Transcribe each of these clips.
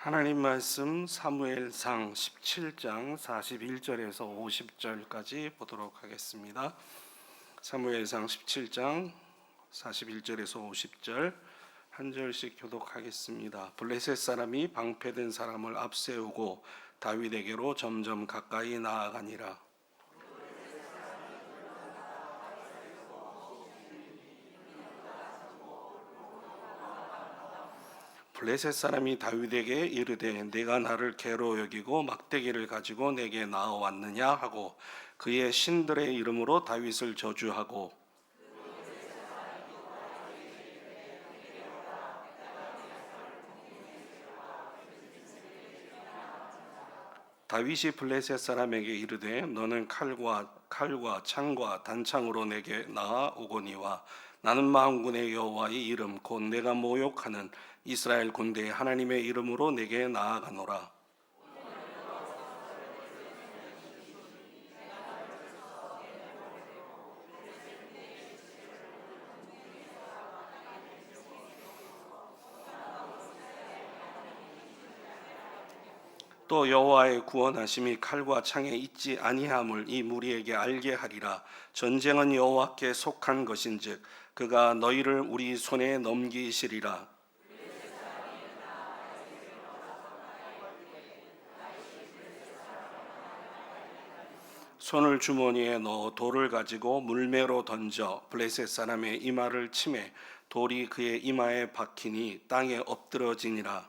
하나님 말씀 사무엘상 17장 41절에서 50절까지 보도록 하겠습니다. 사무엘상 17장 41절에서 50절 한 절씩 교독하겠습니다. 블레셋 사람이 방패된 사람을 앞세우고 다윗에게로 점점 가까이 나아가니라. 블레셋 사람이 다윗에게 이르되 내가 나를 개로 여기고 막대기를 가지고 내게 나아왔느냐 하고 그의 신들의 이름으로 다윗을 저주하고 다윗이 블레셋 사람에게 이르되 너는 칼과 창과 단창으로 내게 나아오거니와 나는 만군의 여호와의 이름 곧 내가 모욕하는 이스라엘 군대의 하나님의 이름으로 내게 나아가노라. 또 여호와의 구원하심이 칼과 창에 있지 아니함을 이 무리에게 알게 하리라. 전쟁은 여호와께 속한 것인즉 그가 너희를 우리 손에 넘기시리라. 손을 주머니에 넣어 돌을 가지고 물매로 던져 블레셋 사람의 이마를 치매 돌이 그의 이마에 박히니 땅에 엎드러지니라.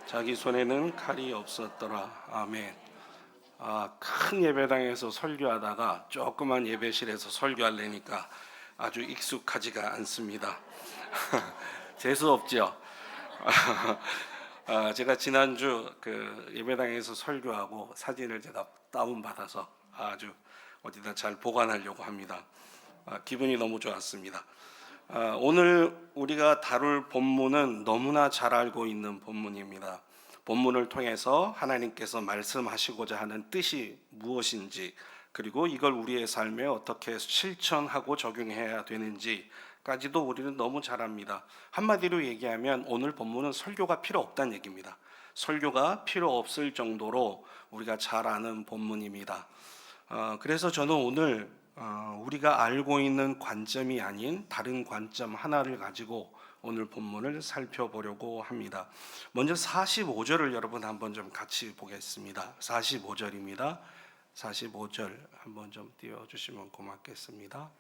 자기 손에는 칼이 없었더라. 아멘. 큰 예배당에서 설교하다가 조그만 예배실에서 설교하려니까 아주 익숙하지가 않습니다. 재수 없죠? 제가 지난주 그 예배당에서 설교하고 사진을 제가 다운받아서 아주 어디다 잘 보관하려고 합니다. 기분이 너무 좋았습니다. 오늘 우리가 다룰 본문은 너무나 잘 알고 있는 본문입니다. 본문을 통해서 하나님께서 말씀하시고자 하는 뜻이 무엇인지, 그리고 이걸 우리의 삶에 어떻게 실천하고 적용해야 되는지까지도 우리는 너무 잘 압니다. 한마디로 얘기하면 오늘 본문은 설교가 필요 없다는 얘기입니다. 설교가 필요 없을 정도로 우리가 잘 아는 본문입니다. 그래서 저는 오늘 우리가 알고 있는 관점이 아닌 다른 관점 하나를 가지고 오늘 본문을 살펴보려고 합니다. 먼저 45절을 여러분 한번 좀 같이 보겠습니다. 45절입니다. 45절 한번 좀 띄워주시면 고맙겠습니다.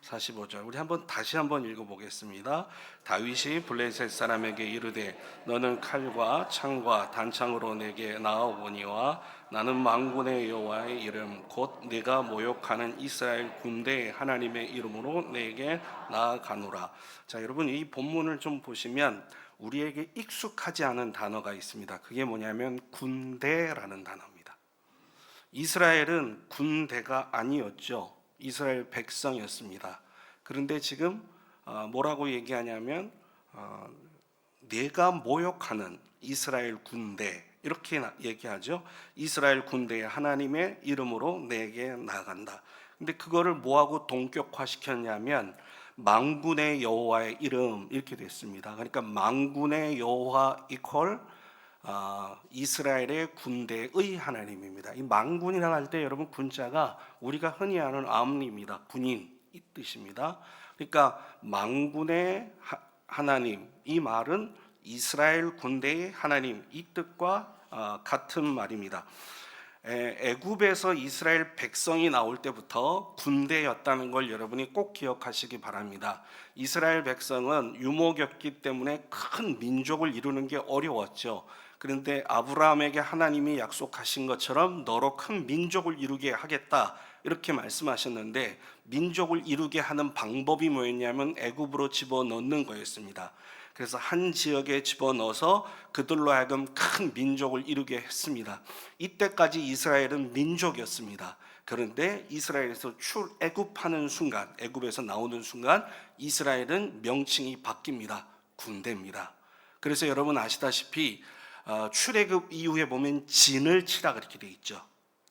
45절 우리 다시 한번 읽어보겠습니다. 다윗이 블레셋 사람에게 이르되 너는 칼과 창과 단창으로 내게 나아오거니와 나는 만군의 여호와의 이름 곧 내가 모욕하는 이스라엘 군대의 하나님의 이름으로 내게 나아가노라. 자, 여러분 이 본문을 좀 보시면 우리에게 익숙하지 않은 단어가 있습니다. 그게 뭐냐면 군대라는 단어입니다. 이스라엘은 군대가 아니었죠. 이스라엘 백성이었습니다. 그런데 지금 뭐라고 얘기하냐면 내가 모욕하는 이스라엘 군대 이렇게 얘기하죠. 이스라엘 군대의 하나님의 이름으로 내게 나아간다. 근데 그거를 뭐하고 동격화시켰냐면 만군의 여호와의 이름 이렇게 됐습니다. 그러니까 만군의 여호와 이퀄 이스라엘의 군대의 하나님입니다. 이 만군이라고 할 때 여러분 군자가 우리가 흔히 아는 암리입니다. 군인 이 뜻입니다. 그러니까 만군의 하나님 이 말은 이스라엘 군대의 하나님 이 뜻과 같은 말입니다. 애굽에서 이스라엘 백성이 나올 때부터 군대였다는 걸 여러분이 꼭 기억하시기 바랍니다. 이스라엘 백성은 유목이었기 때문에 큰 민족을 이루는 게 어려웠죠. 그런데 아브라함에게 하나님이 약속하신 것처럼 너로 큰 민족을 이루게 하겠다 이렇게 말씀하셨는데 민족을 이루게 하는 방법이 뭐였냐면 애굽으로 집어넣는 거였습니다. 그래서 한 지역에 집어넣어서 그들로 하여금 큰 민족을 이루게 했습니다. 이때까지 이스라엘은 민족이었습니다. 그런데 이스라엘에서 출애굽하는 순간, 애굽에서 나오는 순간 이스라엘은 명칭이 바뀝니다. 군대입니다. 그래서 여러분 아시다시피 출애굽 이후에 보면 진을 치라 그렇게 돼 있죠.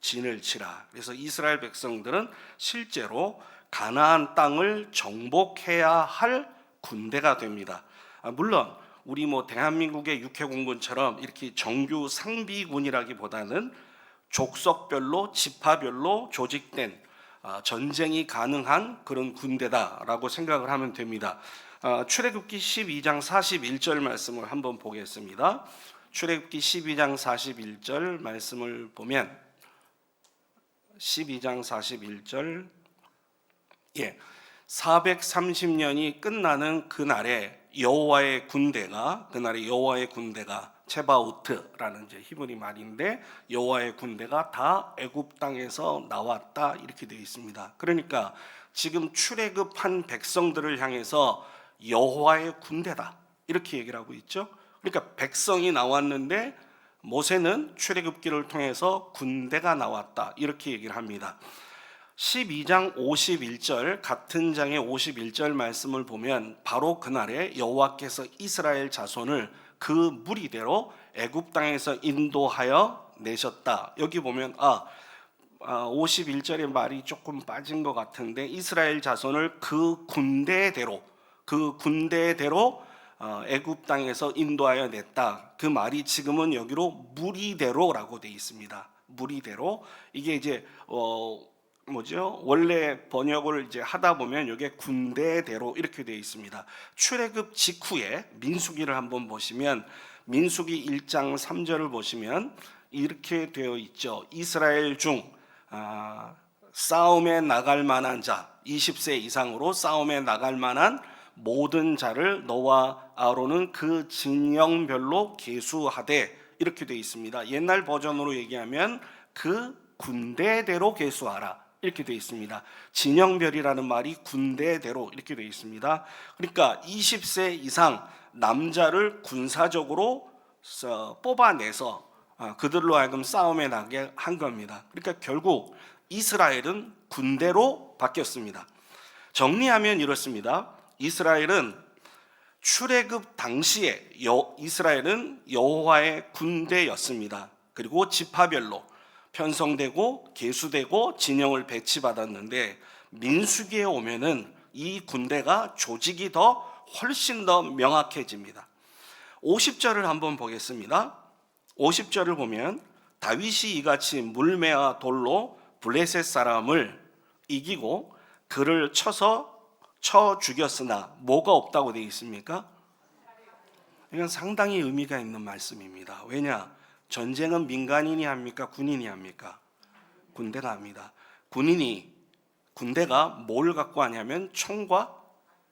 진을 치라. 그래서 이스라엘 백성들은 실제로 가나안 땅을 정복해야 할 군대가 됩니다. 물론 우리 대한민국의 육해공군처럼 이렇게 정규 상비군이라기보다는 족속별로 지파별로 조직된 전쟁이 가능한 그런 군대다라고 생각을 하면 됩니다. 출애굽기 12장 41절 말씀을 한번 보겠습니다. 출애굽기 12장 41절 말씀을 보면 12장 41절 430년이 끝나는 그날에 여호와의 군대가 체바우트라는 이제 히브리 말인데 여호와의 군대가 다 애굽 땅에서 나왔다 이렇게 되어 있습니다. 그러니까 지금 출애굽한 백성들을 향해서 여호와의 군대다 이렇게 얘기를 하고 있죠. 그러니까 백성이 나왔는데 모세는 출애굽기를 통해서 군대가 나왔다 이렇게 얘기를 합니다. 12장 51절 같은 장의 51절 말씀을 보면 바로 그날에 여호와께서 이스라엘 자손을 그 무리대로 애굽 땅에서 인도하여 내셨다. 여기 보면 51절의 말이 조금 빠진 것 같은데 이스라엘 자손을 그 군대대로 애굽 땅에서 인도하여 냈다. 그 말이 지금은 여기로 무리대로라고 되어 있습니다. 무리대로 이게 이제 원래 번역을 이제 하다 보면 이게 군대대로 이렇게 되어 있습니다. 출애굽 직후에 민수기를 한번 보시면 민수기 1장 3절을 보시면 이렇게 되어 있죠. 이스라엘 중 싸움에 나갈 만한 자 20세 이상으로 싸움에 나갈 만한 모든 자를 너와 아론은 그 진영별로 계수하되 이렇게 되어 있습니다. 옛날 버전으로 얘기하면 그 군대대로 계수하라 이렇게 되어 있습니다. 진영별이라는 말이 군대대로 이렇게 되어 있습니다. 그러니까 20세 이상 남자를 군사적으로 뽑아내서 그들로 하여금 싸움에 나게 한 겁니다. 그러니까 결국 이스라엘은 군대로 바뀌었습니다. 정리하면 이렇습니다. 이스라엘은 출애굽 당시에 이스라엘은 여호와의 군대였습니다. 그리고 지파별로 편성되고 계수되고 진영을 배치받았는데 민수기에 오면은 이 군대가 조직이 훨씬 더 명확해집니다. 50절을 한번 보겠습니다. 50절을 보면 다윗이 이같이 물매와 돌로 블레셋 사람을 이기고 그를 쳐 죽였으나 뭐가 없다고 되어 있습니까? 이건 상당히 의미가 있는 말씀입니다. 왜냐? 전쟁은 민간인이 합니까? 군인이 합니까? 군대가 합니다. 군대가 뭘 갖고 하냐면 총과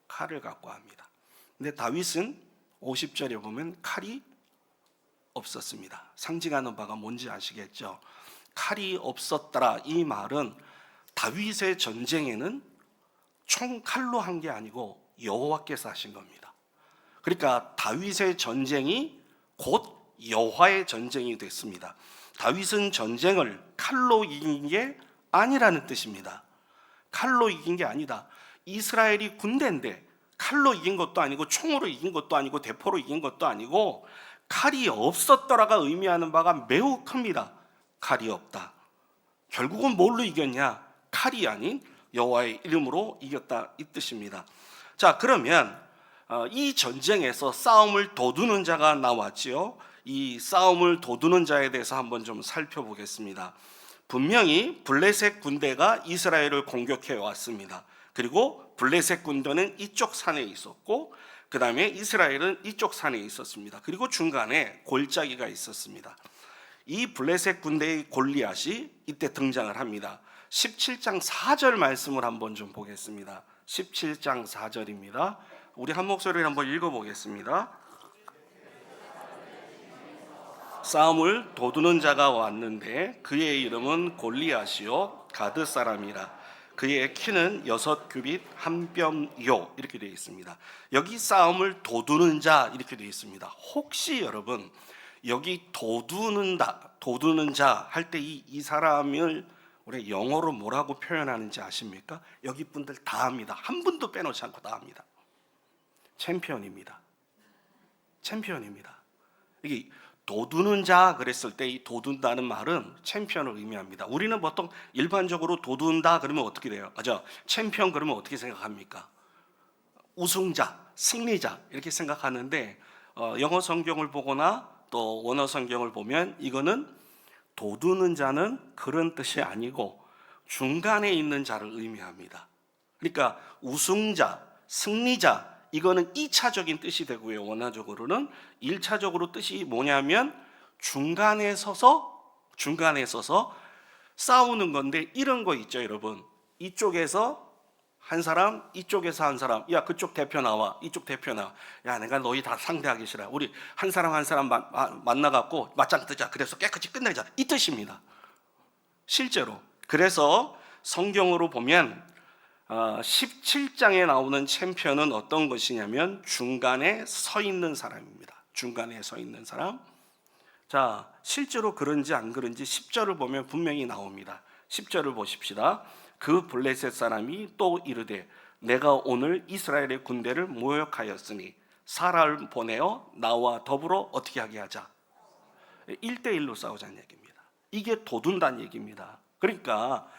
칼을 갖고 합니다. 근데 다윗은 50절에 보면 칼이 없었습니다. 상징하는 바가 뭔지 아시겠죠? 칼이 없었더라. 이 말은 다윗의 전쟁에는 총칼로 한 게 아니고 여호와께서 하신 겁니다. 그러니까 다윗의 전쟁이 곧 여호와의 전쟁이 됐습니다. 다윗은 전쟁을 칼로 이긴 게 아니라는 뜻입니다. 칼로 이긴 게 아니다. 이스라엘이 군대인데 칼로 이긴 것도 아니고 총으로 이긴 것도 아니고 대포로 이긴 것도 아니고 칼이 없었더라가 의미하는 바가 매우 큽니다. 칼이 없다. 결국은 뭘로 이겼냐? 칼이 아닌 여호와의 이름으로 이겼다 이 뜻입니다. 자, 그러면 이 전쟁에서 싸움을 도두는 자가 나왔지요. 이 싸움을 도두는 자에 대해서 한번 좀 살펴보겠습니다. 분명히 블레셋 군대가 이스라엘을 공격해 왔습니다. 그리고 블레셋 군대는 이쪽 산에 있었고 그 다음에 이스라엘은 이쪽 산에 있었습니다. 그리고 중간에 골짜기가 있었습니다. 이 블레셋 군대의 골리앗이 이때 등장을 합니다. 17장 4절 말씀을 한번 좀 보겠습니다. 17장 4절입니다. 우리 한 목소리를 한번 읽어보겠습니다. 싸움을 도두는 자가 왔는데 그의 이름은 골리앗이요 가드 사람이라. 그의 키는 6규빗 1뼘요 이렇게 되어 있습니다. 여기 싸움을 도두는 자 이렇게 되어 있습니다. 혹시 여러분 여기 도두는 자 할 때 이 사람을 우리 영어로 뭐라고 표현하는지 아십니까? 여기 분들 다 합니다. 한 분도 빼놓지 않고 다 합니다. 챔피언입니다. 이게 도두는 자 그랬을 때 이 도둔다는 말은 챔피언을 의미합니다. 우리는 보통 일반적으로 도둔다 그러면 어떻게 돼요? 챔피언 그러면 어떻게 생각합니까? 우승자, 승리자 이렇게 생각하는데 영어 성경을 보거나 또 원어 성경을 보면 이거는 도두는 자는 그런 뜻이 아니고 중간에 있는 자를 의미합니다. 그러니까 우승자, 승리자 이거는 2차적인 뜻이 되고요. 원어적으로는 1차적으로 뜻이 뭐냐면 중간에 서서 싸우는 건데 이런 거 있죠, 여러분. 이쪽에서 한 사람, 이쪽에서 한 사람. 야, 그쪽 대표 나와. 이쪽 대표 나와. 야, 내가 너희 다 상대하기 싫어. 우리 한 사람 한 사람 만나갖고 맞짱 뜨자. 그래서 깨끗이 끝내자. 이 뜻입니다. 실제로. 그래서 성경으로 보면 17장에 나오는 챔피언은 어떤 것이냐면 중간에 서 있는 사람입니다. 중간에 서 있는 사람. 자, 실제로 그런지 안 그런지 10절을 보면 분명히 나옵니다. 10절을 보십시다. 그 블레셋 사람이 또 이르되 내가 오늘 이스라엘의 군대를 모욕하였으니 사람을 보내어 나와 더불어 어떻게 하게 하자. 1대1로 싸우자는 얘기입니다. 이게 도둔다는 얘기입니다. 그러니까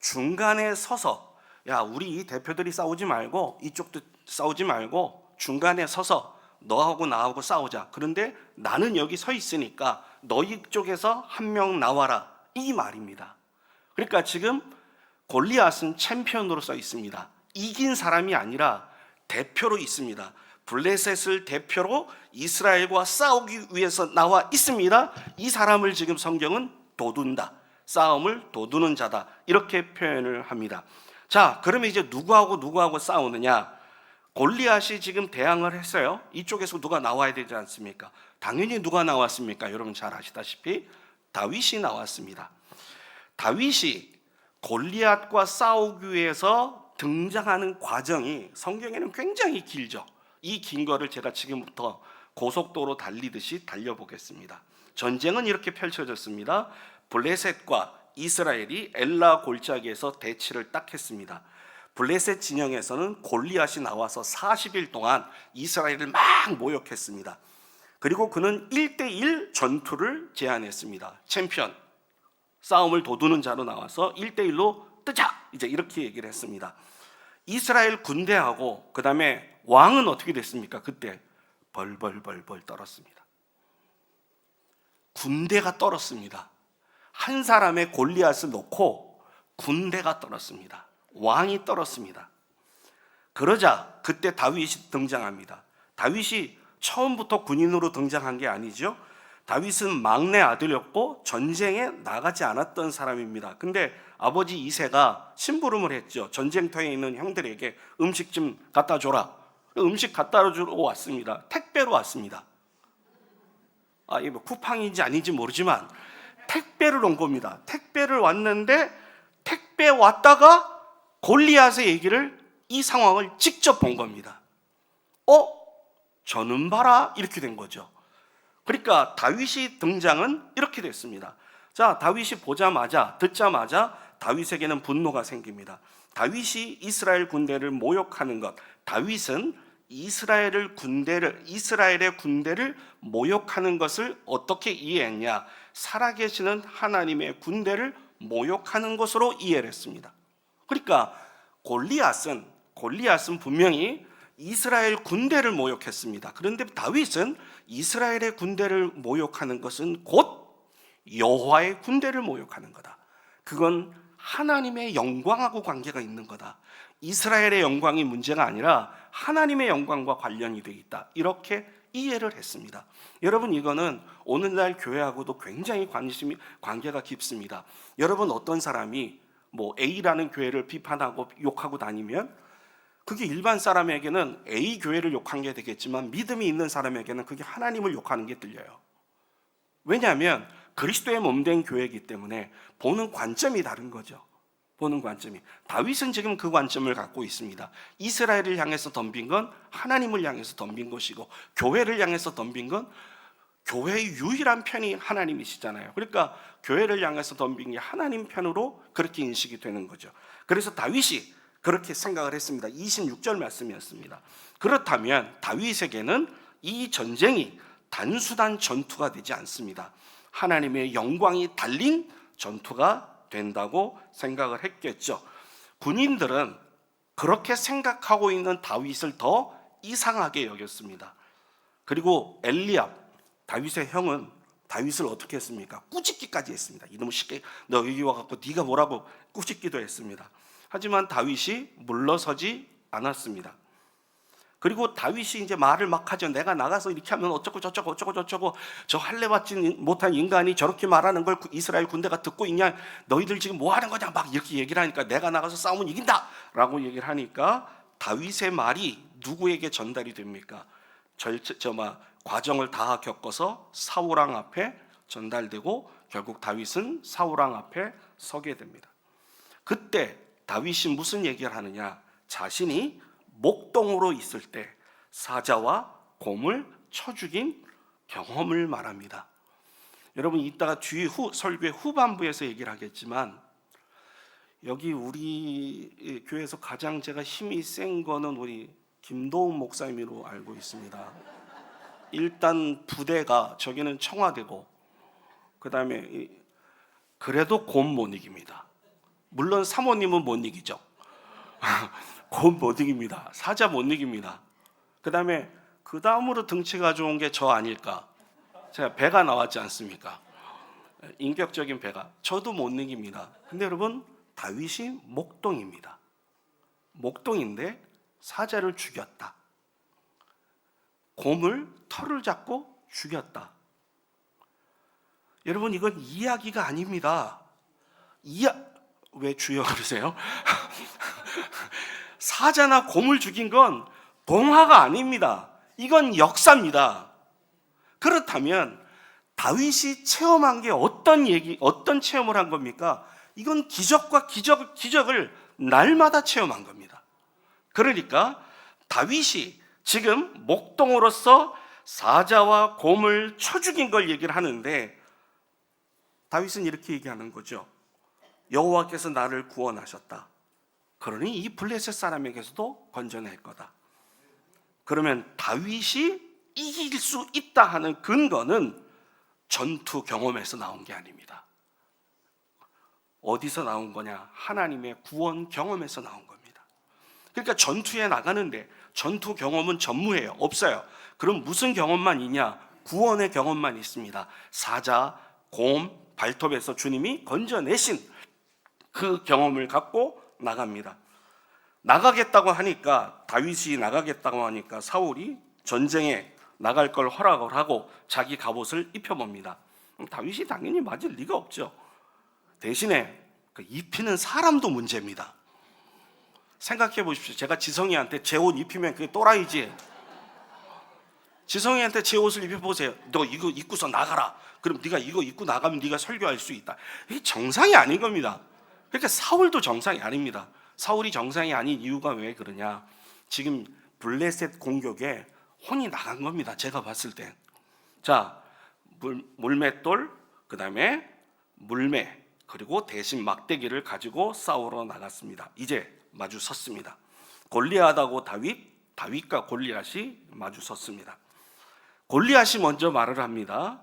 중간에 서서 야, 우리 대표들이 싸우지 말고 이쪽도 싸우지 말고 중간에 서서 너하고 나하고 싸우자. 그런데 나는 여기 서 있으니까 너희 쪽에서 한 명 나와라. 이 말입니다. 그러니까 지금 골리앗은 챔피언으로 써 있습니다. 이긴 사람이 아니라 대표로 있습니다. 블레셋을 대표로 이스라엘과 싸우기 위해서 나와 있습니다. 이 사람을 지금 성경은 도둔다. 싸움을 도두는 자다. 이렇게 표현을 합니다. 자, 그러면 이제 누구하고 싸우느냐? 골리앗이 지금 대항을 했어요. 이쪽에서 누가 나와야 되지 않습니까? 당연히 누가 나왔습니까? 여러분 잘 아시다시피 다윗이 나왔습니다. 다윗이 골리앗과 싸우기 위해서 등장하는 과정이 성경에는 굉장히 길죠. 이 긴 거를 제가 지금부터 고속도로 달리듯이 달려보겠습니다. 전쟁은 이렇게 펼쳐졌습니다. 블레셋과 이스라엘이 엘라 골짜기에서 대치를 딱 했습니다. 블레셋 진영에서는 골리앗이 나와서 40일 동안 이스라엘을 막 모욕했습니다. 그리고 그는 1대1 전투를 제안했습니다. 챔피언, 싸움을 도두는 자로 나와서 1대1로 뜨자! 이제 이렇게 얘기를 했습니다. 이스라엘 군대하고 그 다음에 왕은 어떻게 됐습니까? 그때 벌벌 떨었습니다. 군대가 떨었습니다. 한 사람의 골리앗을 놓고 군대가 떨었습니다. 왕이 떨었습니다. 그러자 그때 다윗이 등장합니다. 다윗이 처음부터 군인으로 등장한 게 아니죠. 다윗은 막내 아들이었고 전쟁에 나가지 않았던 사람입니다. 근데 아버지 이새가 심부름을 했죠. 전쟁터에 있는 형들에게 음식 좀 갖다 줘라. 음식 갖다 주러 왔습니다. 택배로 왔습니다. 이게 뭐 쿠팡인지 아닌지 모르지만 택배를 온 겁니다. 택배를 왔는데 택배 왔다가 골리앗의 얘기를 이 상황을 직접 본 겁니다. 저는 봐라 이렇게 된 거죠. 그러니까 다윗이 등장은 이렇게 됐습니다. 자, 다윗이 듣자마자 다윗에게는 분노가 생깁니다. 다윗이 이스라엘 군대를 모욕하는 것, 다윗은 이스라엘의 군대를 모욕하는 것을 어떻게 이해했냐? 살아계시는 하나님의 군대를 모욕하는 것으로 이해를 했습니다. 그러니까 골리앗은 분명히 이스라엘 군대를 모욕했습니다. 그런데 다윗은 이스라엘의 군대를 모욕하는 것은 곧 여호와의 군대를 모욕하는 거다. 그건 하나님의 영광하고 관계가 있는 거다. 이스라엘의 영광이 문제가 아니라 하나님의 영광과 관련이 되어 있다. 이렇게 이해를 했습니다. 여러분, 이거는 오늘날 교회하고도 굉장히 관계가 깊습니다. 여러분, 어떤 사람이 A라는 교회를 비판하고 욕하고 다니면 그게 일반 사람에게는 A 교회를 욕한 게 되겠지만 믿음이 있는 사람에게는 그게 하나님을 욕하는 게 들려요. 왜냐하면 그리스도의 몸된 교회이기 때문에 보는 관점이 다른 거죠. 보는 관점이. 다윗은 지금 그 관점을 갖고 있습니다. 이스라엘을 향해서 덤빈 건 하나님을 향해서 덤빈 것이고, 교회를 향해서 덤빈 건 교회의 유일한 편이 하나님이시잖아요. 그러니까 교회를 향해서 덤빈 게 하나님 편으로 그렇게 인식이 되는 거죠. 그래서 다윗이 그렇게 생각을 했습니다. 26절 말씀이었습니다. 그렇다면 다윗에게는 이 전쟁이 단순한 전투가 되지 않습니다. 하나님의 영광이 달린 전투가 된다고 생각을 했겠죠. 군인들은 그렇게 생각하고 있는 다윗을 더 이상하게 여겼습니다. 그리고 엘리압, 다윗의 형은 다윗을 어떻게 했습니까? 꾸짖기까지 했습니다. 이놈의 시끼, 너 여기 와갖고 네가 뭐라고 꾸짖기도 했습니다. 하지만 다윗이 물러서지 않았습니다. 그리고 다윗이 이제 말을 막 하죠. 내가 나가서 이렇게 하면 어쩌고 저쩌고 저 할례받지 못한 인간이 저렇게 말하는 걸 이스라엘 군대가 듣고 있냐? 너희들 지금 뭐 하는 거냐? 막 이렇게 얘기를 하니까 내가 나가서 싸우면 이긴다 라고 얘기를 하니까 다윗의 말이 누구에게 전달이 됩니까? 과정을 다 겪어서 사울왕 앞에 전달되고 결국 다윗은 사울왕 앞에 서게 됩니다. 그때 다윗이 무슨 얘기를 하느냐? 자신이 목동으로 있을 때 사자와 곰을 쳐 죽인 경험을 말합니다. 여러분 이따가 뒤에 설교의 후반부에서 얘기를 하겠지만 여기 우리 교회에서 가장 제가 힘이 센 거는 우리 김도훈 목사님으로 알고 있습니다. 일단 부대가 저기는 청와대고 그 다음에 그래도 곰 못 이깁니다. 물론 사모님은 못 이기죠. 곰 못 이깁니다. 사자 못 이깁니다. 그 다음으로 등치가 좋은 게 저 아닐까? 제가 배가 나왔지 않습니까? 인격적인 배가. 저도 못 이깁니다. 근데 여러분 다윗이 목동입니다. 목동인데 사자를 죽였다. 곰을 털을 잡고 죽였다. 여러분 이건 이야기가 아닙니다. 왜 주여 그러세요? 사자나 곰을 죽인 건 동화가 아닙니다. 이건 역사입니다. 그렇다면 다윗이 체험한 게 어떤 체험을 한 겁니까? 이건 기적과 기적을 날마다 체험한 겁니다. 그러니까 다윗이 지금 목동으로서 사자와 곰을 쳐 죽인 걸 얘기를 하는데 다윗은 이렇게 얘기하는 거죠. 여호와께서 나를 구원하셨다. 그러니 이 블레셋 사람에게서도 건져낼 거다. 그러면 다윗이 이길 수 있다 하는 근거는 전투 경험에서 나온 게 아닙니다. 어디서 나온 거냐? 하나님의 구원 경험에서 나온 겁니다. 그러니까 전투에 나가는데 전투 경험은 전무해요. 없어요. 그럼 무슨 경험만 있냐? 구원의 경험만 있습니다. 사자, 곰, 발톱에서 주님이 건져내신 그 경험을 갖고 나갑니다. 나가겠다고 하니까 다윗이 나가겠다고 하니까 사울이 전쟁에 나갈 걸 허락을 하고 자기 갑옷을 입혀봅니다. 다윗이 당연히 맞을 리가 없죠. 대신에 그 입히는 사람도 문제입니다. 생각해 보십시오. 제가 지성이한테 제 옷 입히면 그게 또라이지. 지성이한테 제 옷을 입혀보세요. 너 이거 입고서 나가라. 그럼 네가 이거 입고 나가면 네가 설교할 수 있다. 이게 정상이 아닌 겁니다. 그러니까 사울도 정상이 아닙니다. 사울이 정상이 아닌 이유가 왜 그러냐? 지금 블레셋 공격에 혼이 나간 겁니다. 제가 봤을 때. 자, 물맷돌, 그 다음에 물매, 그리고 대신 막대기를 가지고 싸우러 나갔습니다. 이제 마주 섰습니다. 골리앗하고 다윗과 골리앗이 마주 섰습니다. 골리앗이 먼저 말을 합니다.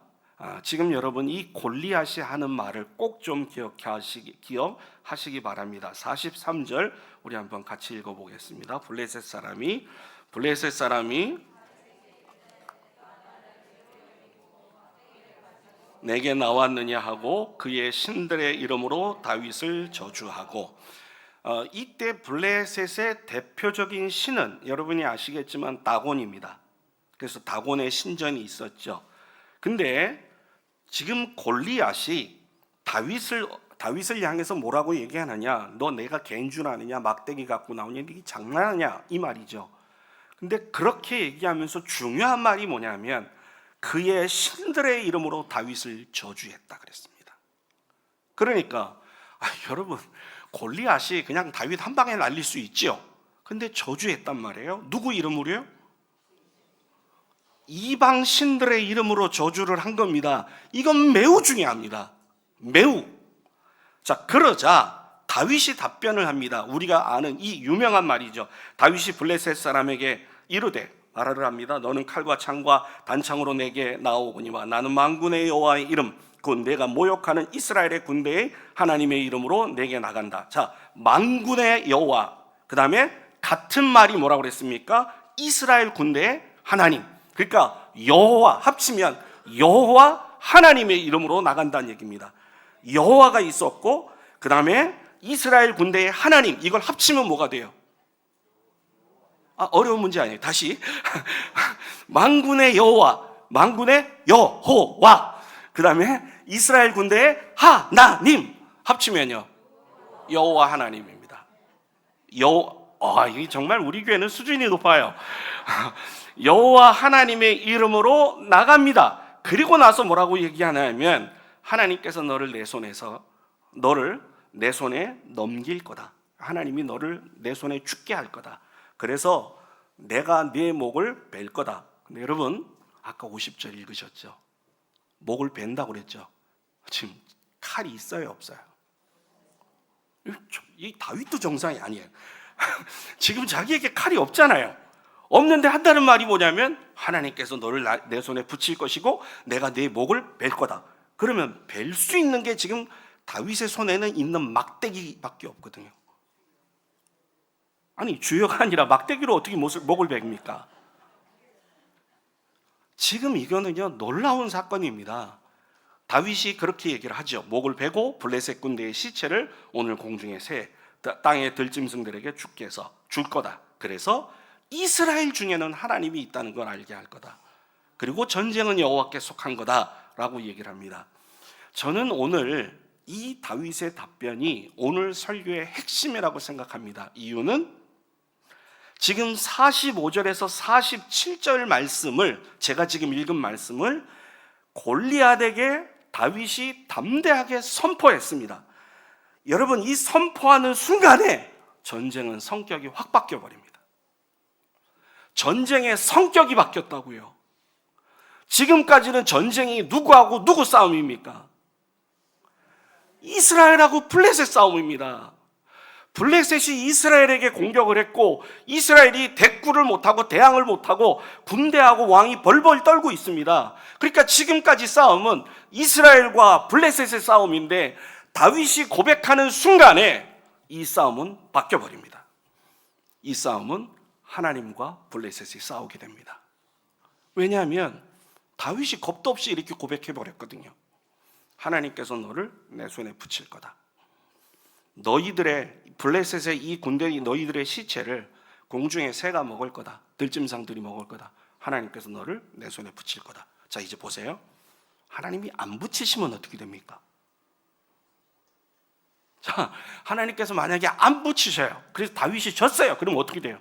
지금 여러분 이 골리앗이 하는 말을 꼭 좀 기억하시기 바랍니다. 43절 우리 한번 같이 읽어보겠습니다. 블레셋 사람이 내게 나왔느냐 하고 그의 신들의 이름으로 다윗을 저주하고, 이때 블레셋의 대표적인 신은 여러분이 아시겠지만 다곤입니다. 그래서 다곤의 신전이 있었죠. 근데 지금 골리앗이 다윗을 향해서 뭐라고 얘기하느냐? 너 내가 개인 줄 아느냐? 막대기 갖고 나오냐? 이게 장난하냐? 이 말이죠. 근데 그렇게 얘기하면서 중요한 말이 뭐냐면 그의 신들의 이름으로 다윗을 저주했다 그랬습니다. 그러니까 여러분 골리앗이 그냥 다윗 한 방에 날릴 수 있죠. 근데 저주했단 말이에요. 누구 이름으로요? 이방 신들의 이름으로 저주를 한 겁니다. 이건 매우 중요합니다. 매우. 자, 그러자 다윗이 답변을 합니다. 우리가 아는 이 유명한 말이죠. 다윗이 블레셋 사람에게 이르되 말을 합니다. 너는 칼과 창과 단창으로 내게 나오거니와 나는 만군의 여호와의 이름 곧 내가 모욕하는 이스라엘의 군대의 하나님의 이름으로 내게 나간다. 자, 만군의 여호와, 그 다음에 같은 말이 뭐라고 그랬습니까? 이스라엘 군대의 하나님. 그러니까 여호와 합치면 여호와 하나님의 이름으로 나간다는 얘기입니다. 여호와가 있었고 그 다음에 이스라엘 군대의 하나님, 이걸 합치면 뭐가 돼요? 어려운 문제 아니에요. 다시 만군의 여호와, 만군의 여호와, 그 다음에 이스라엘 군대의 하나님 합치면요 여호와 하나님입니다. 이게 정말 우리 교회는 수준이 높아요. 여호와 하나님의 이름으로 나갑니다. 그리고 나서 뭐라고 얘기하냐면 하나님께서 너를 내 손에 넘길 거다. 하나님이 너를 내 손에 죽게 할 거다. 그래서 내가 네 목을 벨 거다. 근데 여러분 아까 50절 읽으셨죠? 목을 벤다고 그랬죠? 지금 칼이 있어요, 없어요? 이 다윗도 정상이 아니에요. 지금 자기에게 칼이 없잖아요. 없는데 한다는 말이 뭐냐면 하나님께서 너를 내 손에 붙일 것이고 내가 네 목을 벨 거다. 그러면 벨 수 있는 게 지금 다윗의 손에는 있는 막대기밖에 없거든요. 아니 주여가 아니라 막대기로 어떻게 목을 벨입니까? 지금 이거는요 놀라운 사건입니다. 다윗이 그렇게 얘기를 하죠. 목을 베고 블레셋 군대의 시체를 오늘 공중의 새 땅의 들짐승들에게 죽게 해서 줄 거다. 그래서 이스라엘 중에는 하나님이 있다는 걸 알게 할 거다. 그리고 전쟁은 여호와께 속한 거다라고 얘기를 합니다. 저는 오늘 이 다윗의 답변이 오늘 설교의 핵심이라고 생각합니다. 이유는 지금 45절에서 47절 말씀을, 제가 지금 읽은 말씀을 골리앗에게 다윗이 담대하게 선포했습니다. 여러분, 이 선포하는 순간에 전쟁은 성격이 확 바뀌어 버립니다. 전쟁의 성격이 바뀌었다고요. 지금까지는 전쟁이 누구하고 누구 싸움입니까? 이스라엘하고 블레셋 싸움입니다. 블레셋이 이스라엘에게 공격을 했고 이스라엘이 대꾸를 못하고 대항을 못하고 군대하고 왕이 벌벌 떨고 있습니다. 그러니까 지금까지 싸움은 이스라엘과 블레셋의 싸움인데 다윗이 고백하는 순간에 이 싸움은 바뀌어버립니다. 이 싸움은 하나님과 블레셋이 싸우게 됩니다. 왜냐하면 다윗이 겁도 없이 이렇게 고백해버렸거든요. 하나님께서 너를 내 손에 붙일 거다. 너희들의 블레셋의 이 군대의 너희들의 시체를 공중의 새가 먹을 거다. 들짐승들이 먹을 거다. 하나님께서 너를 내 손에 붙일 거다. 자, 이제 보세요. 하나님이 안 붙이시면 어떻게 됩니까? 자, 하나님께서 만약에 안 붙이셔요. 그래서 다윗이 졌어요. 그럼 어떻게 돼요?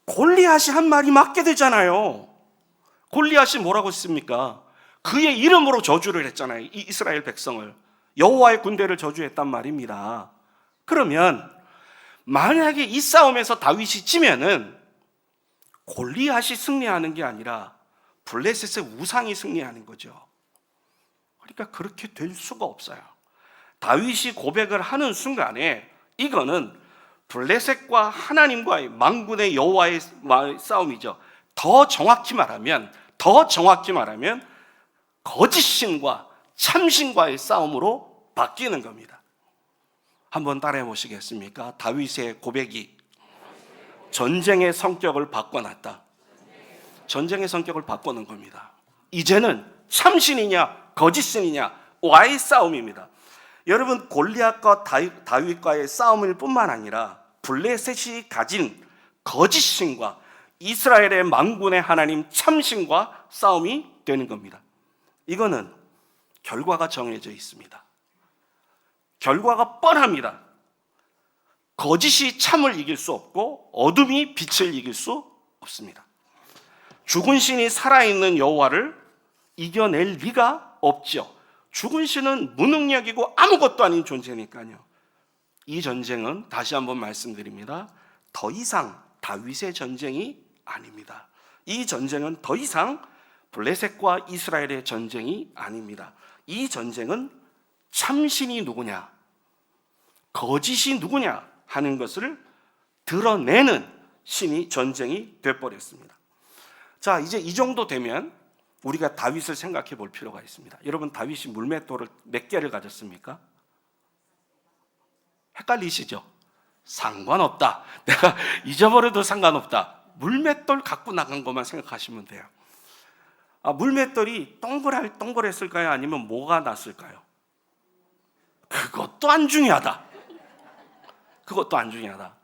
골리앗이 한 말이 맞게 되잖아요. 골리앗이 뭐라고 했습니까? 그의 이름으로 저주를 했잖아요. 이 이스라엘 백성을. 여호와의 군대를 저주했단 말입니다. 그러면 만약에 이 싸움에서 다윗이 지면은 골리앗이 승리하는 게 아니라 블레셋의 우상이 승리하는 거죠. 그러니까 그렇게 될 수가 없어요. 다윗이 고백을 하는 순간에 이거는 블레셋과 하나님과의 만군의 여호와의 싸움이죠. 더 정확히 말하면 거짓신과 참신과의 싸움으로 바뀌는 겁니다. 한번 따라해 보시겠습니까? 다윗의 고백이 전쟁의 성격을 바꿔놨다. 전쟁의 성격을 바꾸는 겁니다. 이제는 참신이냐 거짓신이냐와의 싸움입니다. 여러분, 골리앗과 다윗과의 싸움일 뿐만 아니라 블레셋이 가진 거짓신과 이스라엘의 만군의 하나님 참신과 싸움이 되는 겁니다. 이거는 결과가 정해져 있습니다. 결과가 뻔합니다. 거짓이 참을 이길 수 없고 어둠이 빛을 이길 수 없습니다. 죽은 신이 살아있는 여호와를 이겨낼 리가 없죠. 죽은 신은 무능력이고 아무것도 아닌 존재니까요. 이 전쟁은 다시 한번 말씀드립니다. 더 이상 다윗의 전쟁이 아닙니다. 이 전쟁은 더 이상 블레셋과 이스라엘의 전쟁이 아닙니다. 이 전쟁은 참신이 누구냐, 거짓이 누구냐 하는 것을 드러내는 전쟁이 되어버렸습니다. 자, 이제 이 정도 되면 우리가 다윗을 생각해 볼 필요가 있습니다. 여러분, 다윗이 물맷돌을 몇 개를 가졌습니까? 헷갈리시죠? 상관없다. 내가 잊어버려도 상관없다. 물맷돌 갖고 나간 것만 생각하시면 돼요. 물맷돌이 동그랬을까요? 아니면 뭐가 났을까요? 그것도 안 중요하다. 그것도 안 중요하다.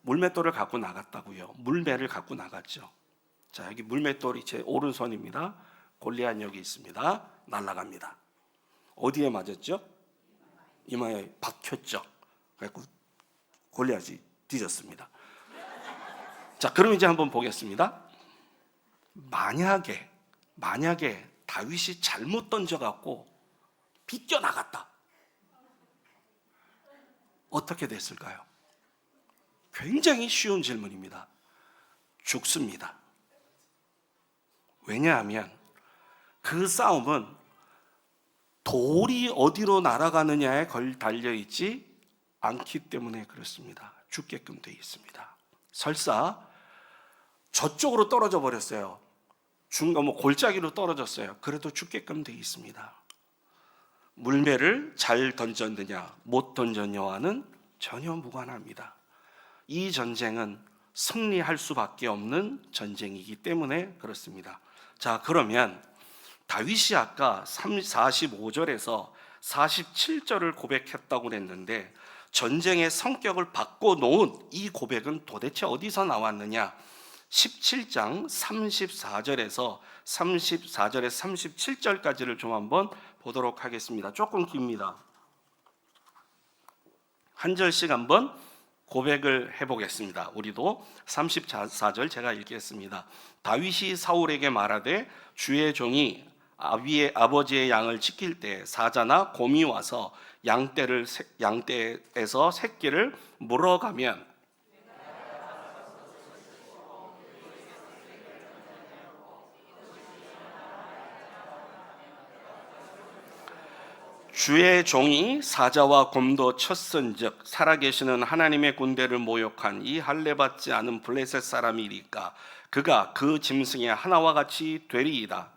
물맷돌을 갖고 나갔다고요. 물매를 갖고 나갔죠. 자, 여기 물맷돌이 제 오른손입니다. 골리앗 여기 있습니다. 날아갑니다. 어디에 맞았죠? 이마에 박혔죠. 그래서 골리앗이 뒤졌습니다. 자, 그럼 이제 한번 보겠습니다. 만약에 다윗이 잘못 던져갖고 빗겨나갔다. 어떻게 됐을까요? 굉장히 쉬운 질문입니다. 죽습니다. 왜냐하면 그 싸움은 돌이 어디로 날아가느냐에 달려있지 않기 때문에 그렇습니다. 죽게끔 되어 있습니다. 설사 저쪽으로 떨어져 버렸어요. 골짜기로 떨어졌어요. 그래도 죽게끔 되어 있습니다. 물매를 잘 던졌느냐 못 던졌느냐와는 전혀 무관합니다. 이 전쟁은 승리할 수밖에 없는 전쟁이기 때문에 그렇습니다. 자, 그러면 다윗이 아까 45절에서 47절을 고백했다고 그랬는데 전쟁의 성격을 바꿔놓은 이 고백은 도대체 어디서 나왔느냐? 17장 34절에서 37절까지를 좀 한번 보도록 하겠습니다. 조금 깁니다. 한 절씩 한번 고백을 해보겠습니다. 우리도 34절 제가 읽겠습니다. 다윗이 사울에게 말하되 주의 종이 아버지의 양을 지킬 때 사자나 곰이 와서 양떼에서 새끼를 물어가면 주의 종이 사자와 곰도 쳤은즉 살아계시는 하나님의 군대를 모욕한 이 할례받지 않은 블레셋 사람이리까 그가 그 짐승의 하나와 같이 되리이다.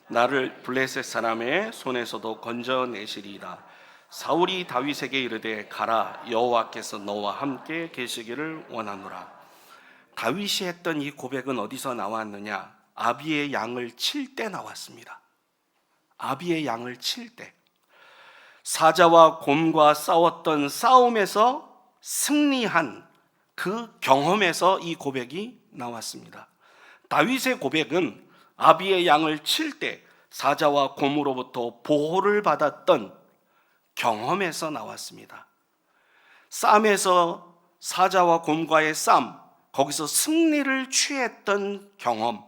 나를 블레셋 사람의 손에서도 건져내시리이다. 사울이 다윗에게 이르되 가라, 여호와께서 너와 함께 계시기를 원하노라. 다윗이 했던 이 고백은 어디서 나왔느냐? 아비의 양을 칠 때 나왔습니다. 아비의 양을 칠 때 사자와 곰과 싸웠던 싸움에서 승리한 그 경험에서 이 고백이 나왔습니다. 다윗의 고백은 아비의 양을 칠 때 사자와 곰으로부터 보호를 받았던 경험에서 나왔습니다. 싸움에서 사자와 곰과의 싸움, 거기서 승리를 취했던 경험,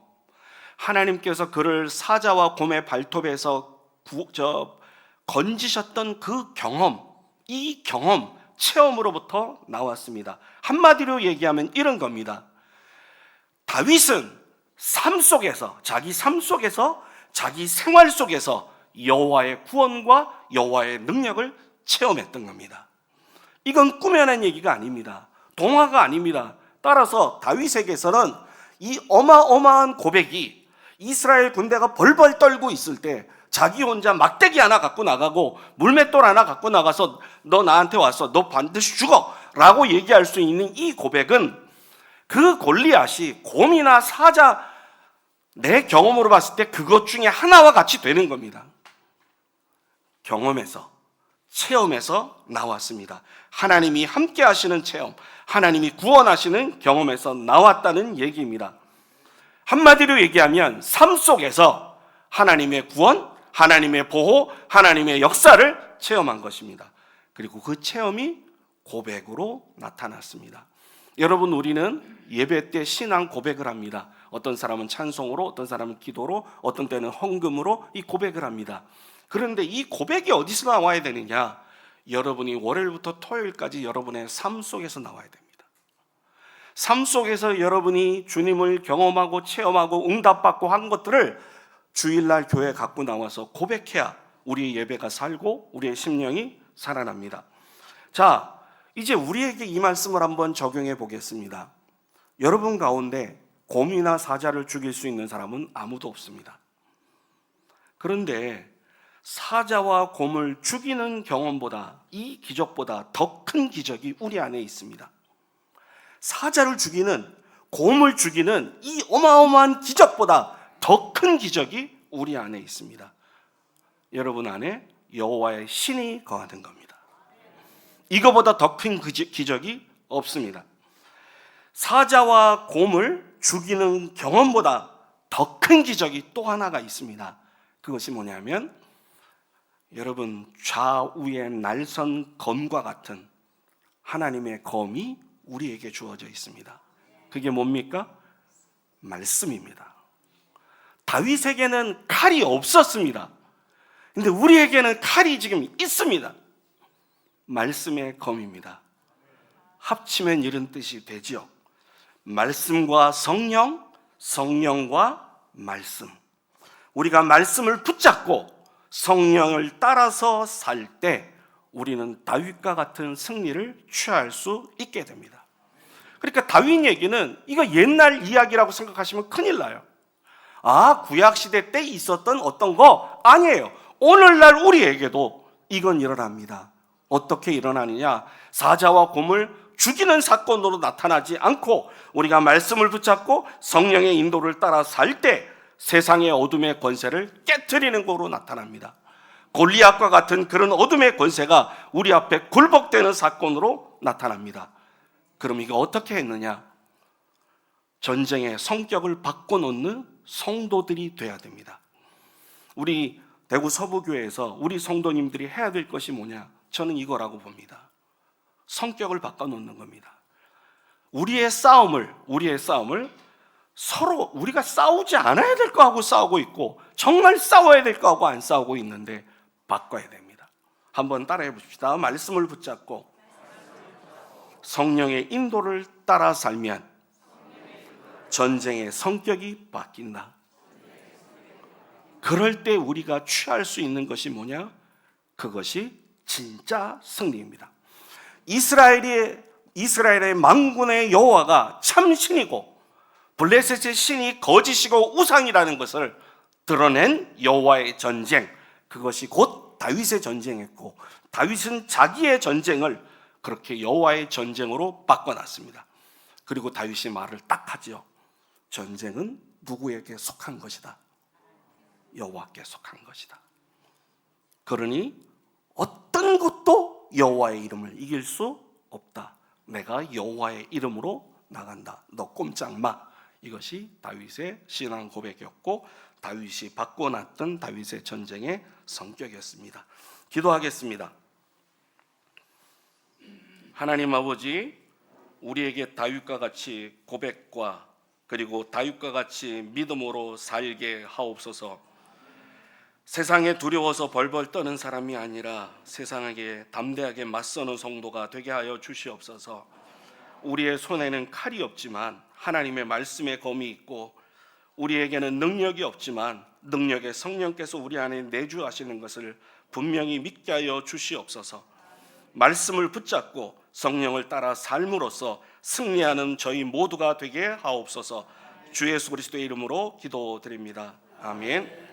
하나님께서 그를 사자와 곰의 발톱에서 건지셨던 그 경험, 이 경험, 체험으로부터 나왔습니다. 한마디로 얘기하면 이런 겁니다. 다윗은 삶 속에서, 자기 삶 속에서, 자기 생활 속에서 여호와의 구원과 여호와의 능력을 체험했던 겁니다. 이건 꾸며낸 얘기가 아닙니다. 동화가 아닙니다. 따라서 다윗에게서는 이 어마어마한 고백이 이스라엘 군대가 벌벌 떨고 있을 때 자기 혼자 막대기 하나 갖고 나가고 물맷돌 하나 갖고 나가서 너 나한테 왔어, 너 반드시 죽어 라고 얘기할 수 있는 이 고백은 그 골리앗이 곰이나 사자, 내 경험으로 봤을 때 그것 중에 하나와 같이 되는 겁니다. 경험에서, 체험에서 나왔습니다. 하나님이 함께 하시는 체험, 하나님이 구원하시는 경험에서 나왔다는 얘기입니다. 한마디로 얘기하면 삶 속에서 하나님의 구원, 하나님의 보호, 하나님의 역사를 체험한 것입니다. 그리고 그 체험이 고백으로 나타났습니다. 여러분, 우리는 예배 때 신앙 고백을 합니다. 어떤 사람은 찬송으로, 어떤 사람은 기도로, 어떤 때는 헌금으로 이 고백을 합니다. 그런데 이 고백이 어디서 나와야 되느냐? 여러분이 월요일부터 토요일까지 여러분의 삶 속에서 나와야 됩니다. 삶 속에서 여러분이 주님을 경험하고 체험하고 응답받고 한 것들을 주일날 교회에 갖고 나와서 고백해야 우리의 예배가 살고 우리의 심령이 살아납니다. 자, 이제 우리에게 이 말씀을 한번 적용해 보겠습니다. 여러분 가운데 곰이나 사자를 죽일 수 있는 사람은 아무도 없습니다. 그런데 사자와 곰을 죽이는 경험보다, 이 기적보다 더 큰 기적이 우리 안에 있습니다. 사자를 죽이는, 곰을 죽이는 이 어마어마한 기적보다 더 큰 기적이 우리 안에 있습니다. 여러분 안에 여호와의 신이 거하는 겁니다. 이거보다 더 큰 기적이 없습니다. 사자와 곰을 죽이는 경험보다 더 큰 기적이 또 하나가 있습니다. 그것이 뭐냐면, 여러분, 좌우의 날선 검과 같은 하나님의 검이 우리에게 주어져 있습니다. 그게 뭡니까? 말씀입니다. 다윗에게는 칼이 없었습니다. 근데 우리에게는 칼이 지금 있습니다. 말씀의 검입니다. 합치면 이런 뜻이 되지요. 말씀과 성령, 성령과 말씀. 우리가 말씀을 붙잡고 성령을 따라서 살 때 우리는 다윗과 같은 승리를 취할 수 있게 됩니다. 그러니까 다윗 얘기는 이거 옛날 이야기라고 생각하시면 큰일 나요. 아, 구약시대 때 있었던 어떤 거 아니에요. 오늘날 우리에게도 이건 일어납니다. 어떻게 일어나느냐? 사자와 곰을 죽이는 사건으로 나타나지 않고 우리가 말씀을 붙잡고 성령의 인도를 따라 살 때 세상의 어둠의 권세를 깨트리는 것으로 나타납니다. 골리앗과 같은 그런 어둠의 권세가 우리 앞에 굴복되는 사건으로 나타납니다. 그럼 이거 어떻게 했느냐? 전쟁의 성격을 바꿔놓는 성도들이 돼야 됩니다. 우리 대구 서부교회에서 우리 성도님들이 해야 될 것이 뭐냐? 저는 이거라고 봅니다. 성격을 바꿔놓는 겁니다. 우리의 싸움을 서로 우리가 싸우지 않아야 될 거하고 싸우고 있고 정말 싸워야 될 거하고 안 싸우고 있는데 바꿔야 됩니다. 한번 따라해 봅시다. 말씀을 붙잡고 성령의 인도를 따라 살면 전쟁의 성격이 바뀐다. 그럴 때 우리가 취할 수 있는 것이 뭐냐? 그것이 진짜 승리입니다. 이스라엘의 만군의 여호와가 참 신이고 블레셋의 신이 거짓이고 우상이라는 것을 드러낸 여호와의 전쟁, 그것이 곧 다윗의 전쟁이었고 다윗은 자기의 전쟁을 그렇게 여호와의 전쟁으로 바꿔놨습니다. 그리고 다윗이 말을 딱 하죠. 전쟁은 누구에게 속한 것이다? 여호와께 속한 것이다. 그러니 어떤 것도 여호와의 이름을 이길 수 없다. 내가 여호와의 이름으로 나간다. 너 꼼짝 마. 이것이 다윗의 신앙 고백이었고 다윗이 바꿔놨던 다윗의 전쟁의 성격이었습니다. 기도하겠습니다. 하나님 아버지, 우리에게 다윗과 같이 고백과 그리고 다윗과 같이 믿음으로 살게 하옵소서. 세상에 두려워서 벌벌 떠는 사람이 아니라 세상에게 담대하게 맞서는 성도가 되게 하여 주시옵소서. 우리의 손에는 칼이 없지만 하나님의 말씀의 검이 있고 우리에게는 능력이 없지만 능력의 성령께서 우리 안에 내주하시는 것을 분명히 믿게 하여 주시옵소서. 말씀을 붙잡고 성령을 따라 삶으로써 승리하는 저희 모두가 되게 하옵소서. 주 예수 그리스도의 이름으로 기도드립니다. 아멘.